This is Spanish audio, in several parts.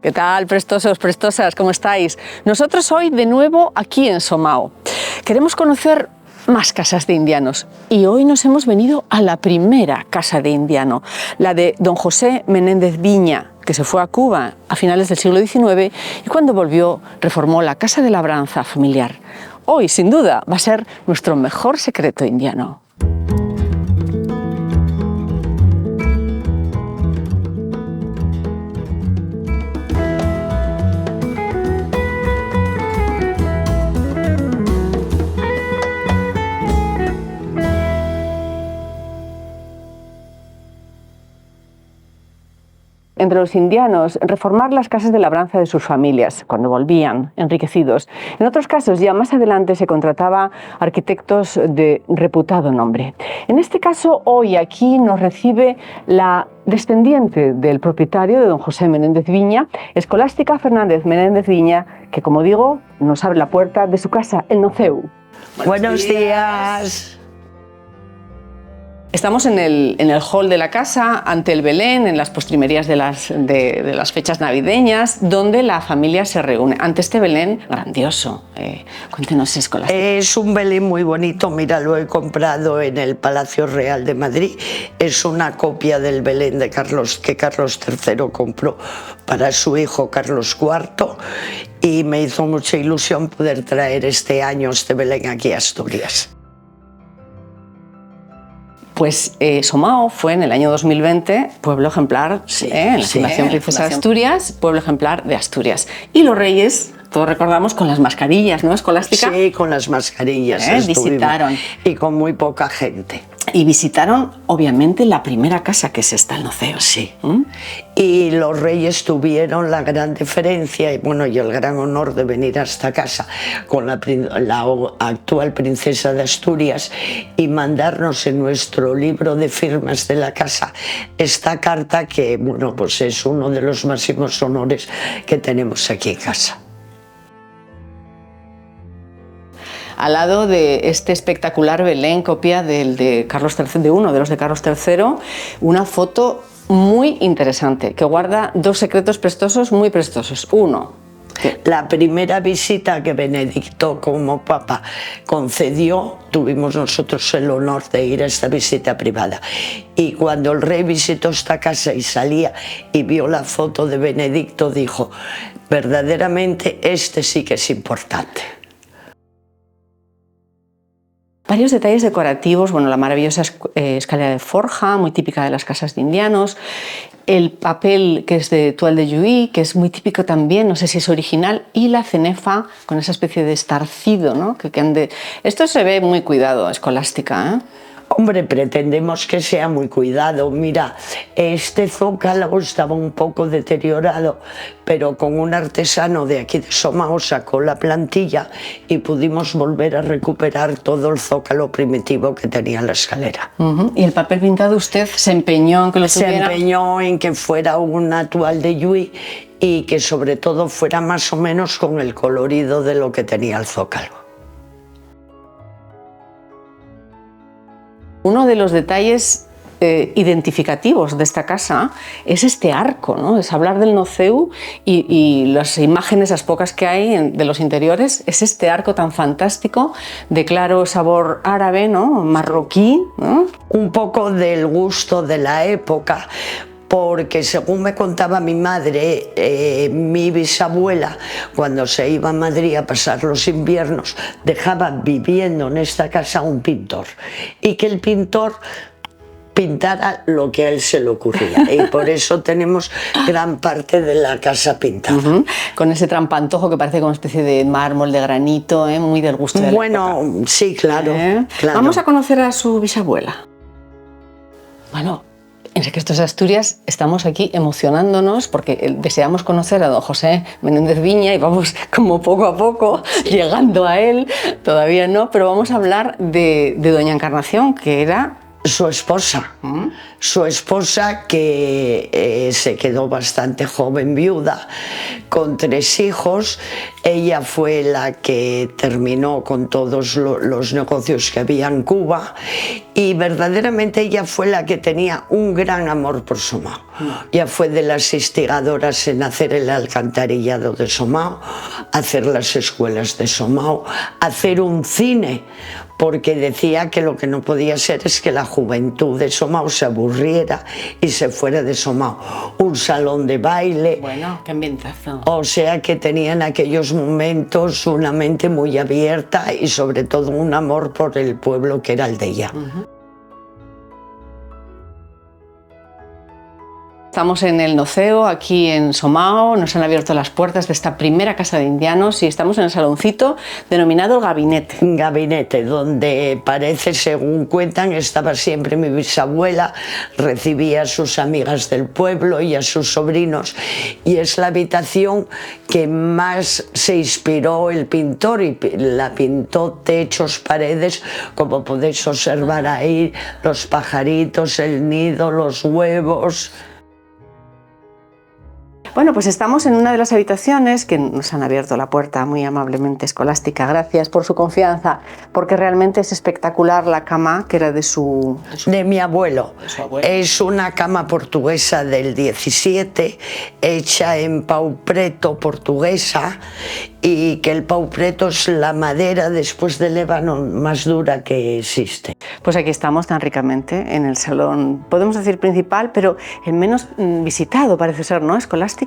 ¿Qué tal, prestosos, prestosas? ¿Cómo estáis? Nosotros hoy de nuevo aquí en Somao. Queremos conocer más casas de indianos y hoy nos hemos venido a la primera casa de indiano, la de don José Menéndez Viña, que se fue a Cuba a finales del siglo XIX y cuando volvió reformó la Casa de Labranza familiar. Hoy, sin duda, va a ser nuestro mejor secreto indiano. Entre los indianos, reformar las casas de labranza de sus familias, cuando volvían enriquecidos. En otros casos, ya más adelante, se contrataba arquitectos de reputado nombre. En este caso, hoy aquí nos recibe la descendiente del propietario, de don José Menéndez Viña, Escolástica Fernández Menéndez Viña, que, como digo, nos abre la puerta de su casa, el Noceu. Buenos días. Estamos en el hall de la casa, ante el Belén, en las postrimerías de las fechas navideñas, donde la familia se reúne. Ante este Belén grandioso. Cuéntenos, Escolástica. Es un Belén muy bonito, mira, lo he comprado en el Palacio Real de Madrid. Es una copia del Belén que Carlos III compró para su hijo Carlos IV y me hizo mucha ilusión poder traer este año este Belén aquí a Asturias. Pues Somao fue en el año 2020 pueblo ejemplar, en la Fundación Princesa de Asturias, pueblo ejemplar de Asturias. Y los reyes, todos recordamos, con las mascarillas, ¿no, Escolástica? Sí, con las mascarillas visitaron. Y con muy poca gente. Y visitaron, obviamente, la primera casa, que es esta, el Noceu. Sí. Y los reyes tuvieron la gran diferencia y el gran honor de venir a esta casa con la actual princesa de Asturias y mandarnos en nuestro libro de firmas de la casa esta carta que, pues es uno de los máximos honores que tenemos aquí en casa. Al lado de este espectacular Belén, copia del de Carlos III, de uno de los de Carlos III, una foto muy interesante que guarda dos secretos prestosos, muy prestosos. Uno, la primera visita que Benedicto como papa concedió, tuvimos nosotros el honor de ir a esta visita privada. Y cuando el rey visitó esta casa y salía y vio la foto de Benedicto, dijo, verdaderamente este sí que es importante. Varios detalles decorativos, la maravillosa escalera de forja, muy típica de las casas de indianos, el papel que es de toile de Jouy, que es muy típico también, no sé si es original, y la cenefa con esa especie de estarcido, ¿no? Esto se ve muy cuidado, Escolástica, ¿eh? Hombre, pretendemos que sea muy cuidado. Mira, este zócalo estaba un poco deteriorado, pero con un artesano de aquí de Somao sacó la plantilla y pudimos volver a recuperar todo el zócalo primitivo que tenía la escalera. ¿Y el papel pintado usted se empeñó en que lo tuviera? Se empeñó en que fuera una toile de Jouy y que sobre todo fuera más o menos con el colorido de lo que tenía el zócalo. Uno de los detalles identificativos de esta casa es este arco, ¿no? Es hablar del Noceu y las imágenes, las pocas que hay de los interiores, es este arco tan fantástico de claro sabor árabe, ¿no? Marroquí, ¿no? Un poco del gusto de la época. Porque según me contaba mi madre, mi bisabuela, cuando se iba a Madrid a pasar los inviernos, dejaba viviendo en esta casa un pintor y que el pintor pintara lo que a él se le ocurría y por eso tenemos gran parte de la casa pintada. Con ese trampantojo que parece como una especie de mármol, de granito, muy del gusto de la época. Sí, claro, claro. Vamos a conocer a su bisabuela. En Secretos de Asturias estamos aquí emocionándonos porque deseamos conocer a don José Menéndez Viña y vamos como poco a poco llegando a él, todavía no, pero vamos a hablar de doña Encarnación, que era Su esposa. Su esposa, que se quedó bastante joven viuda, con 3 hijos. Ella fue la que terminó con todos los negocios que había en Cuba, y verdaderamente ella fue la que tenía un gran amor por Somao. Ella fue de las instigadoras en hacer el alcantarillado de Somao, hacer las escuelas de Somao, hacer un cine, porque decía que lo que no podía ser es que la juventud de Somao se aburriera y se fuera de Somao. Un salón de baile. Bueno, qué ambientazo. O sea que tenía en aquellos momentos una mente muy abierta y sobre todo un amor por el pueblo que era el de ella. Estamos en el Noceo, aquí en Somao, nos han abierto las puertas de esta primera casa de indianos y estamos en el saloncito denominado el gabinete. Un gabinete donde parece, según cuentan, estaba siempre mi bisabuela, recibía a sus amigas del pueblo y a sus sobrinos, y es la habitación que más se inspiró el pintor, y la pintó techos, paredes, como podéis observar ahí, los pajaritos, el nido, los huevos. Bueno, pues estamos en una de las habitaciones que nos han abierto la puerta muy amablemente. Escolástica, gracias por su confianza, porque realmente es espectacular la cama que era de mi abuelo. De su abuelo. Es una cama portuguesa del 17, hecha en pau preto portuguesa, y que el pau preto es la madera después del ébano más dura que existe. Pues aquí estamos tan ricamente en el salón, podemos decir principal, pero el menos visitado parece ser, ¿no? Escolástica.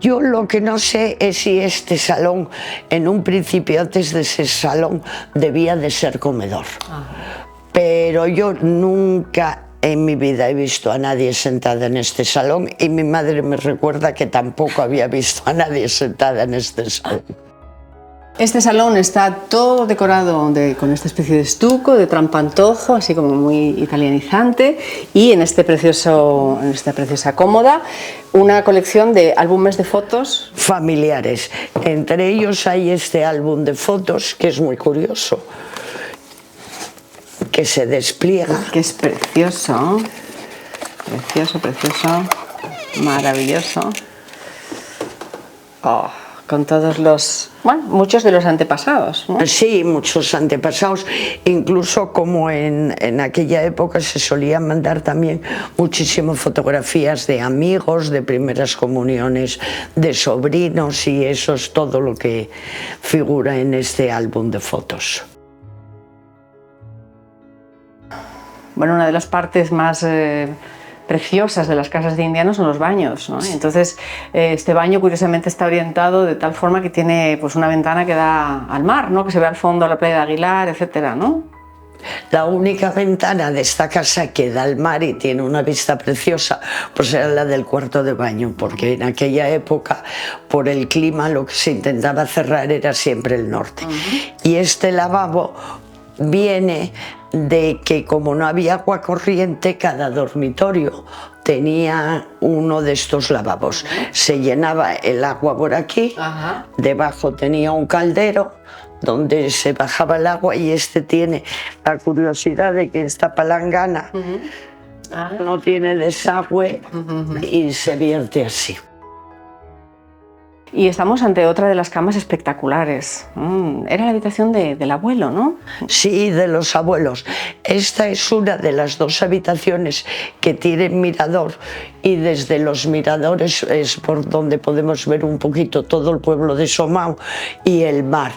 Yo lo que no sé es si este salón, en un principio antes de ser salón, debía de ser comedor. Pero yo nunca en mi vida he visto a nadie sentada en este salón, y mi madre me recuerda que tampoco había visto a nadie sentada en este salón. Este salón está todo decorado con esta especie de estuco, de trampantojo, así como muy italianizante, y en esta preciosa cómoda una colección de álbumes de fotos familiares. Entre ellos hay este álbum de fotos que es muy curioso, que se despliega. Que es precioso, precioso, maravilloso. Oh, con todos muchos de los antepasados, ¿no? Sí, muchos antepasados, incluso como en aquella época se solían mandar también muchísimas fotografías de amigos, de primeras comuniones, de sobrinos, y eso es todo lo que figura en este álbum de fotos. Bueno, una de las partes más preciosas de las casas de indianos son los baños, ¿no? Entonces, este baño curiosamente está orientado de tal forma que tiene pues una ventana que da al mar, ¿no? Que se ve al fondo a la playa de Aguilar, etcétera, ¿no? La única ventana de esta casa que da al mar y tiene una vista preciosa, pues era la del cuarto de baño, porque en aquella época, por el clima, lo que se intentaba cerrar era siempre el norte. Y este lavabo viene de que, como no había agua corriente, cada dormitorio tenía uno de estos lavabos. Se llenaba el agua por aquí, debajo tenía un caldero donde se bajaba el agua, y este tiene la curiosidad de que esta palangana no tiene desagüe y se vierte así. Y estamos ante otra de las camas espectaculares. Era la habitación del abuelo, ¿no? Sí, de los abuelos. Esta es una de las 2 habitaciones que tienen mirador, y desde los miradores es por donde podemos ver un poquito todo el pueblo de Somao y el mar.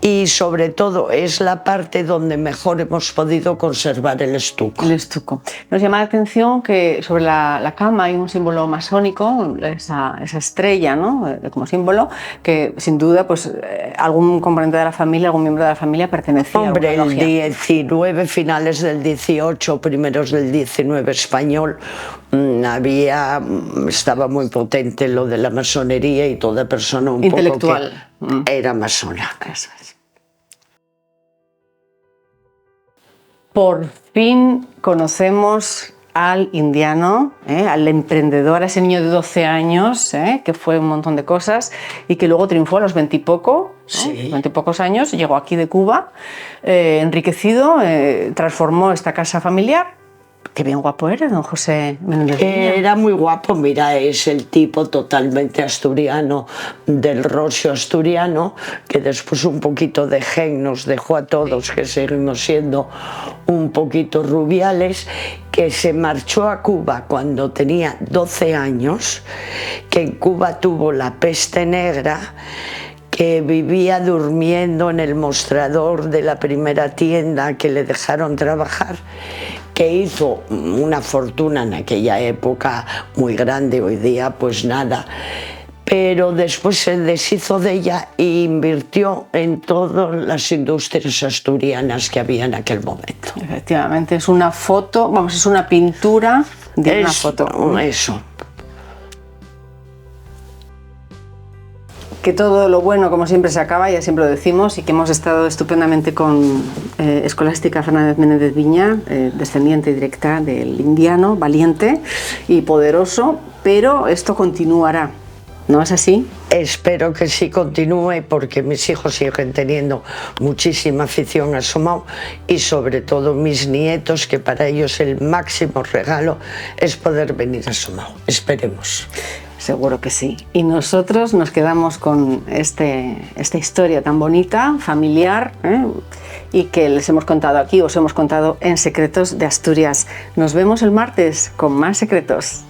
Y sobre todo es la parte donde mejor hemos podido conservar el estuco. El estuco. Nos llama la atención que sobre la cama hay un símbolo masónico, esa estrella, ¿no? Como símbolo, que sin duda pues, algún componente de la familia, algún miembro de la familia pertenecía a una logia. El 19, finales del 18, primeros del 19 español, estaba muy potente lo de la masonería, y toda persona un intelectual poco que era masona. Eso es. Por fin conocemos al indiano, al emprendedor, a ese niño de 12 años, que fue un montón de cosas y que luego triunfó a los 20 y poco, Sí. 20 y pocos años, llegó aquí de Cuba, enriquecido, transformó esta casa familiar. Qué bien guapo era, don José Menéndez Viña. Era muy guapo, mira, es el tipo totalmente asturiano, del rostro asturiano, que después un poquito de gen nos dejó a todos, que seguimos siendo un poquito rubiales, que se marchó a Cuba cuando tenía 12 años, que en Cuba tuvo la peste negra, que vivía durmiendo en el mostrador de la primera tienda que le dejaron trabajar, que hizo una fortuna en aquella época muy grande, hoy día pues nada, pero después se deshizo de ella e invirtió en todas las industrias asturianas que había en aquel momento. Efectivamente, es una foto, vamos, es una pintura de una foto. Eso. Que todo lo bueno, como siempre, se acaba, ya siempre lo decimos, y que hemos estado estupendamente con Escolástica Fernández Menéndez Viña, descendiente directa del indiano, valiente y poderoso, pero esto continuará, ¿no es así? Espero que sí continúe, porque mis hijos siguen teniendo muchísima afición a Somao y sobre todo mis nietos, que para ellos el máximo regalo es poder venir a Somao. Esperemos. Seguro que sí. Y nosotros nos quedamos con esta historia tan bonita, familiar, y que les hemos contado aquí, os hemos contado en Secretos de Asturias. Nos vemos el martes con más secretos.